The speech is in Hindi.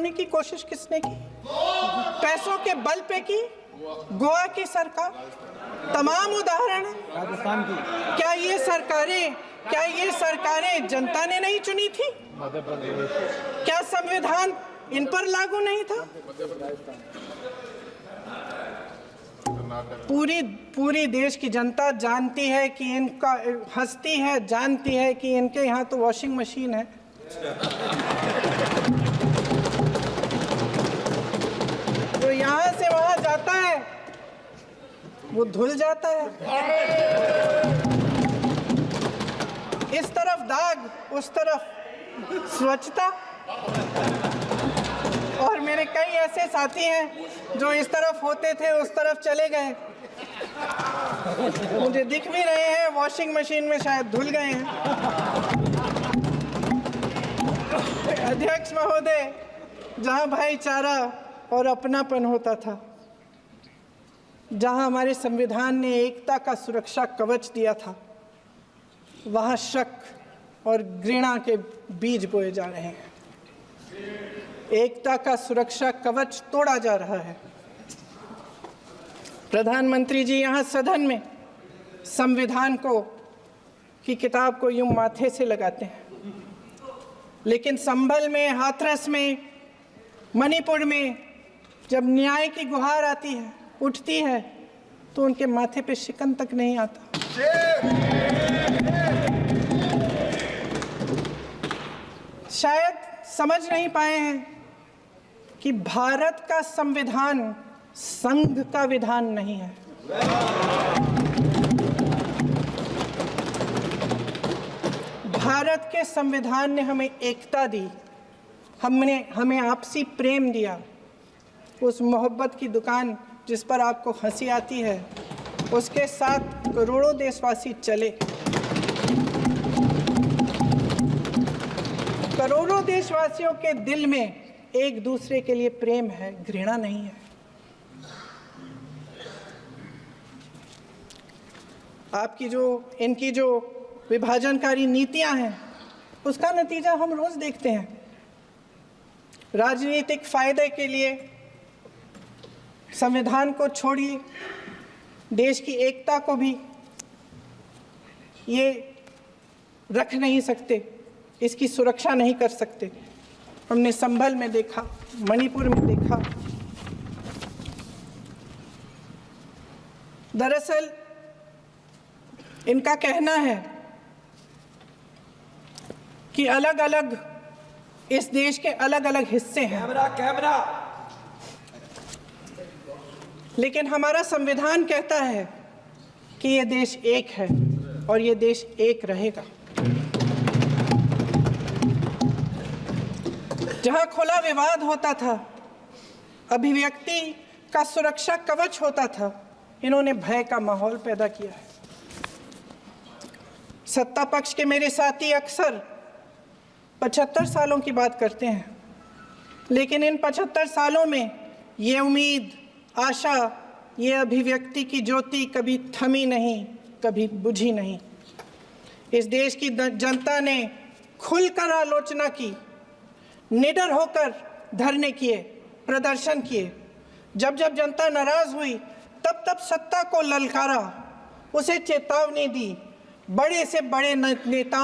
तोड़ने की कोशिश किसने की? पैसों के बल पे की गोवा की सरकार। तमाम उदाहरण हैं। राजस्थान की क्या ये सरकारें जनता ने नहीं चुनी थी? मध्य प्रदेश, क्या संविधान इन पर लागू नहीं था? पूरी देश की जनता जानती है कि इनका हंसती है, जानती है कि इनके यहाँ तो वॉशिंग मशीन है। तो यहाँ से वहाँ जाता है, वो धुल जाता है। इस तरफ दाग, उस तरफ स्वच्छता। और मेरे कई ऐसे साथी हैं जो इस तरफ होते थे उस तरफ चले गए, मुझे दिख भी रहे हैं, वॉशिंग मशीन में शायद धुल गए हैं। अध्यक्ष महोदय, जहां भाईचारा और अपनापन होता था, जहां हमारे संविधान ने एकता का सुरक्षा कवच दिया था, वहां शक और घृणा के बीज बोए जा रहे हैं। एकता का सुरक्षा कवच तोड़ा जा रहा है। प्रधानमंत्री जी यहाँ सदन में संविधान की किताब को यूं माथे से लगाते हैं, लेकिन संभल में, हाथरस में, मणिपुर में जब न्याय की गुहार आती है, उठती है, तो उनके माथे पे शिकन तक नहीं आता। शायद समझ नहीं पाए हैं कि भारत का संविधान संघ का विधान नहीं है। भारत के संविधान ने हमें एकता दी, हमें आपसी प्रेम दिया। उस मोहब्बत की दुकान जिस पर आपको हंसी आती है, उसके साथ करोड़ों देशवासी चले। करोड़ों देशवासियों के दिल में एक दूसरे के लिए प्रेम है, घृणा नहीं है। इनकी जो विभाजनकारी नीतियां हैं, उसका नतीजा हम रोज देखते हैं। राजनीतिक फायदे के लिए संविधान को छोड़िए, देश की एकता को भी ये रख नहीं सकते, इसकी सुरक्षा नहीं कर सकते। हमने संभल में देखा, मणिपुर में देखा। दरअसल इनका कहना है कि अलग अलग इस देश के अलग अलग हिस्से हैं, लेकिन हमारा संविधान कहता है कि ये देश एक है और ये देश एक रहेगा। जहां खुला विवाद होता था, अभिव्यक्ति का सुरक्षा कवच होता था, इन्होंने भय का माहौल पैदा किया है। सत्ता पक्ष के मेरे साथी अक्सर 75 सालों की बात करते हैं, लेकिन इन 75 सालों में ये उम्मीद, आशा, ये अभिव्यक्ति की ज्योति कभी थमी नहीं, कभी बुझी नहीं। इस देश की जनता ने खुलकर आलोचना की, निडर होकर धरने किए, प्रदर्शन किए। जब जब जनता नाराज हुई, तब तब सत्ता को ललकारा, उसे चेतावनी दी। बड़े से बड़े नेताओं